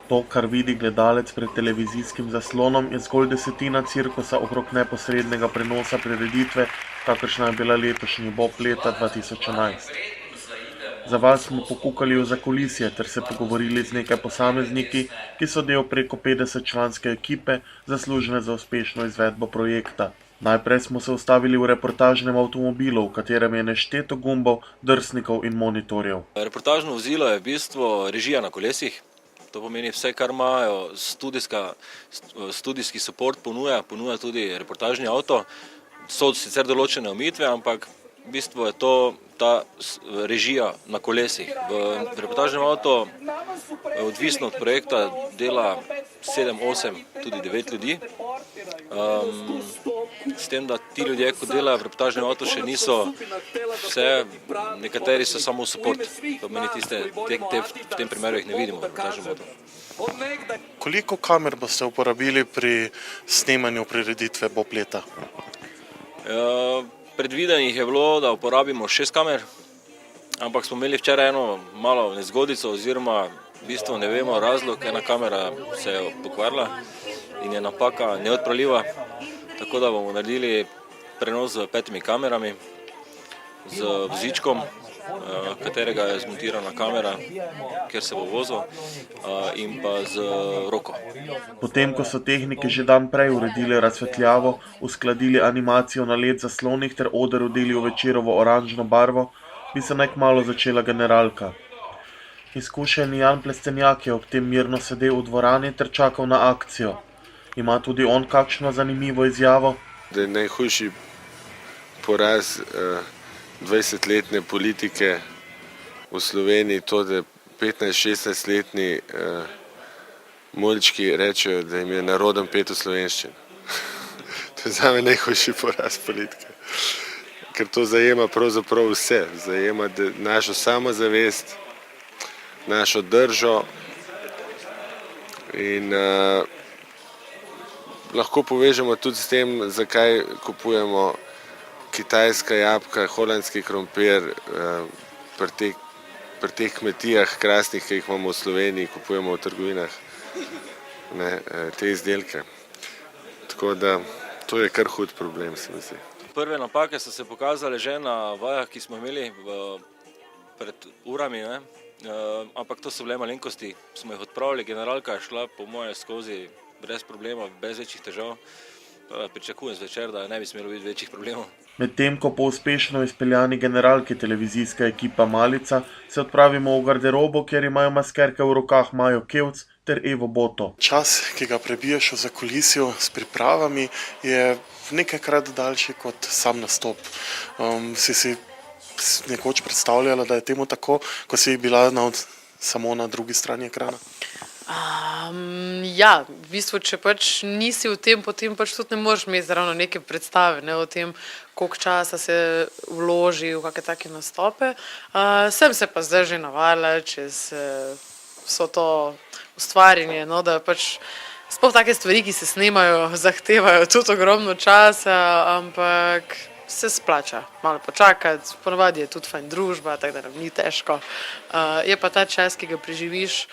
To, kar vidi gledalec pred televizijskim zaslonom, je zgolj desetina cirkusa okrog neposrednega prenosa prireditve, kakršna je bila letošnji Bob leta 2011. Za vas smo pokukali v zakulisje ter se pogovorili z nekaj posamezniki, ki so del preko 50-članske ekipe, zaslužne za uspešno izvedbo projekta. Najprej smo se ustavili v reportažnem avtomobilu, v katerem je nešteto gumbov, drsnikov in monitorjev. Reportažno vozilo je v bistvu režija na kolesih. To pomeni vse, kar imajo studijski support ponuja tudi reportažni avto. So sicer določene omejitve, ampak v bistvu je to ta režija na kolesih. V reportažnem avtu, odvisno od projekta, dela 7, 8, tudi 9 ljudi. S tem, da ti ljudje, ko delajo v reportažnem avtu, še niso vse, nekateri so samo v support. To pomeni v tem primeru jih ne vidimo v reportažnem avtu. Koliko kamer boste uporabili pri snemanju prireditve Bob leta? Predvidenih je bilo, da uporabimo 6 kamer, ampak smo imeli včeraj eno malo nezgodico, oziroma v bistvu ne vemo razlog, ena kamera se je pokvarila in je napaka neodpravljiva, tako da bomo naredili prenos z 5 kamerami, z vozičkom, katerega je zmontirana kamera, kjer se bo vozil, in pa z roko. Potem, ko so tehniki že dan prej uredili razsvetljavo, uskladili animacijo na LED zaslonih ter oder odeli v večerovo oranžno barvo, bi se naj kmalu začela generalka. Izkušeni Jan Plestenjak je ob tem mirno sedel v dvorani ter čakal na akcijo. Ima tudi on kakšno zanimivo izjavo? Da je najhujši poraz 20-letne politike v Sloveniji to, da 15-16-letni mulčki rečejo, da jim je narodom pet v slovenščini. To je zame najhujši poraz politike. Ker to zajema pravzaprav vse. Zajema našo samozavest, našo držo in lahko povežemo tudi s tem, zakaj kupujemo kitajska jabolka, holandski krompir, pri teh kmetijah krasnih, ki jih imamo v Sloveniji, kupujemo v trgovinah te izdelke. Tako da to je kar hud problem, se mi zdi. Prve napake so se pokazale že na vajah, ki smo imeli pred urami, ampak to so bile malenkosti, smo jih odpravili, generalka je šla po moje skozi brez problema, brez večjih težav. Pričakujem zvečer, da ne bi smelo biti večjih problemov. Medtem ko po uspešno izpeljani generalki televizijska ekipa Malica se odpravimo v garderobo, kjer imajo maskerke v rokah Majo Kevc ter Evo Boto. Čas, ki ga prebiješ v zakulisju s pripravami, je nekajkrat daljši kot sam nastop. Si nekoč predstavljala, da je temu tako, ko si bila samo na drugi strani ekrana? Ja, v bistvu, če pač nisi v tem, potem pač tudi ne moreš imeti ravno neke predstave o tem, koliko časa se vloži v kakšne take nastope. Sem se pa zdaj že navadila čez vso to ustvarjanje, da pač sploh take stvari, ki se snemajo, zahtevajo tudi ogromno časa, ampak se splača malo počakati, ponavadi je tudi fajn družba, tako da nam ni težko. Je pa ta čas, ki ga preživiš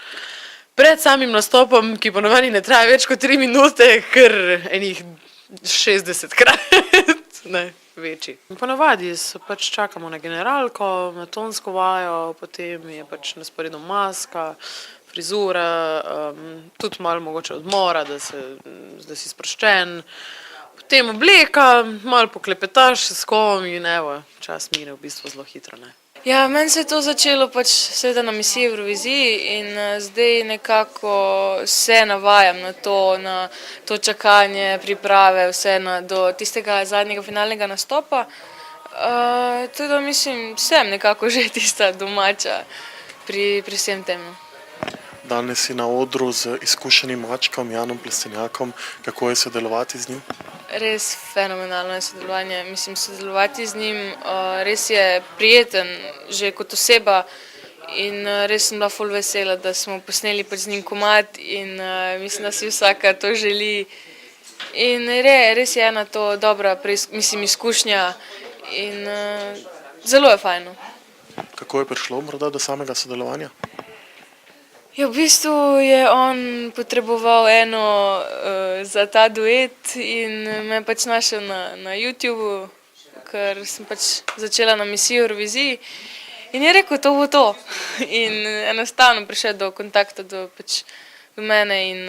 pred samim nastopom, ki ponavadi ne traja več kot 3 minute, kar enih 60krat, večji. Ponavadi pač čakamo na generalko, na tonsko vajo, potem je pač na sporedu maska, frizura, tudi malo mogoče odmora, da si sproščen. Potem obleka, malo poklepetaš s kom in evo, čas mine v bistvu zelo hitro. Ja, meni se je to začelo pač seveda na misiji v Evroviziji in zdaj nekako se navajam na to čakanje, priprave, vse do tistega zadnjega finalnega nastopa. Tako da mislim, sem nekako že tista domača pri vsem tem. Danes si na odru z izkušenim mačkom Janom Plestenjakom. Kako je sodelovati z njim? Res fenomenalno je sodelovanje. Mislim, sodelovati z njim res je prijeten že kot oseba in res sem bila ful vesela, da smo posneli z njim komad in mislim, da si vsaka to želi. In res je ena to dobra izkušnja in zelo je fajno. Kako je prišlo morda do samega sodelovanja? Ja, v bistvu je on potreboval eno za ta duet in me je pač našel na YouTubu, ker sem pač začela na misiji v Euroviziji in je rekel, to bo to. In enostavno prišel do kontakta do mene in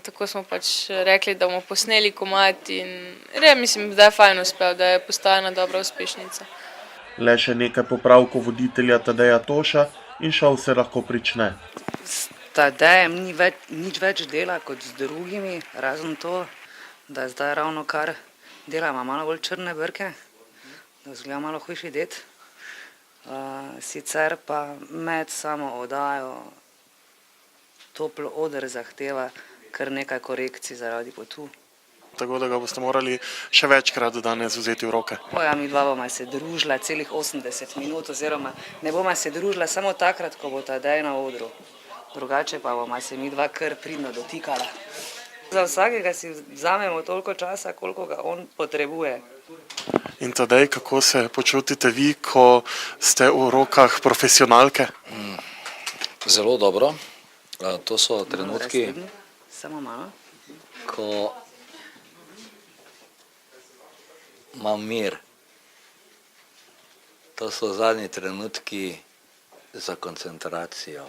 tako smo pač rekli, da bomo posneli komad in mislim, da je fajn uspel, da je postala ena dobra uspešnica. Le še nekaj popravkov voditelja Tadeja Toša in šov se lahko prične. S Tadejem ni nič več dela kot z drugimi, razen to, da zdaj ravno kar dela, ima malo bolj črne brke, da izgleda malo hujši ded. Sicer pa med samo oddajo Topel oder zahteva kar nekaj korekcij zaradi potu. Tako da ga boste morali še večkrat danes vzeti v roke. Ja, mi dva bova se družila celih 80 minut, oziroma ne bova se družila samo takrat, ko bo Tadej na odru. Drugače pa bova se mi dva kar pridno dotikala. Za vsakega si vzamemo toliko časa, koliko ga on potrebuje. In Tadej, kako se počutite vi, ko ste v rokah profesionalke? Zelo dobro. To so trenutki, Samo malo. ko imam mir. To so zadnji trenutki za koncentracijo.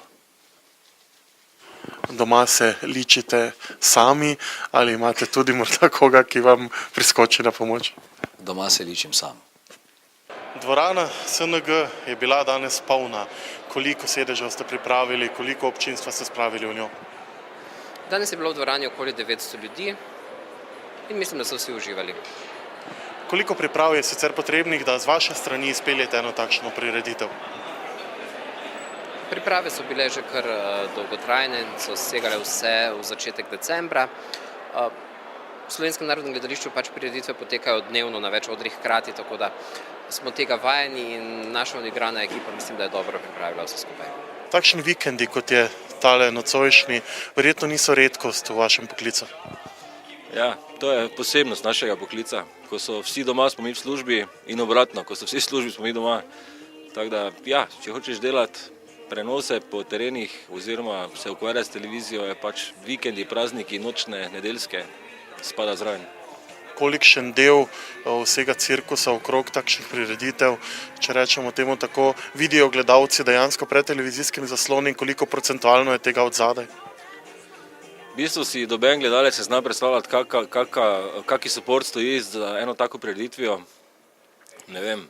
Doma se ličite sami ali imate tudi morda koga, ki vam priskoči na pomoč? Doma se ličim sam. Dvorana SNG je bila danes polna. Koliko sedežev ste pripravili, koliko občinstva ste spravili v njo? Danes je bilo v dvorani okoli 900 ljudi in mislim, da so vsi uživali. Koliko priprav je sicer potrebnih, da z vaše strani izpeljete eno takšno prireditev? Priprave so bile že kar dolgotrajne in so segale vse v začetek decembra. V Slovenskem narodnem gledališču pač prireditve potekajo dnevno na več odrih hkrati, tako da smo tega vajeni in naša odigrana ekipa mislim, da je dobro pripravila vse skupaj. Takšni vikendi, kot je tale nocojšnji, verjetno niso redkost v vašem poklicu. Ja, to je posebnost našega poklica. Ko so vsi doma, smo mi v službi in obratno, ko so vsi v službi, smo mi doma. Tako da, ja, če hočeš delati prenose po terenih oziroma se ukvarjati s televizijo, je pač vikendi, prazniki, nočne, nedeljske, spada zraven. Kolikšen del vsega cirkusa okrog takšnih prireditev, če rečemo temu tako, vidijo gledalci dejansko pred televizijskimi zasloni in koliko procentualno je tega odzadaj? V bistvu si doben gledalec se zna predstavljati, kaki support stoji za eno tako prireditvijo. Ne vem,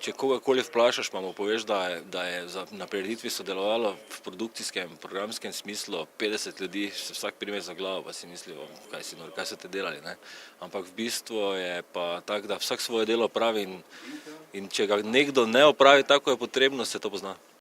če kogarkoli vprašaš, pa mu poveš, da je na prireditvi sodelovalo v produkcijskem, programskem smislu 50 ljudi, se vsak prime za glavo, pa si misli, kaj so te delali, ne? Ampak v bistvu je pa tako, da vsak svoje delo opravi in če ga nekdo ne opravi tako, je potrebno, se to pozna.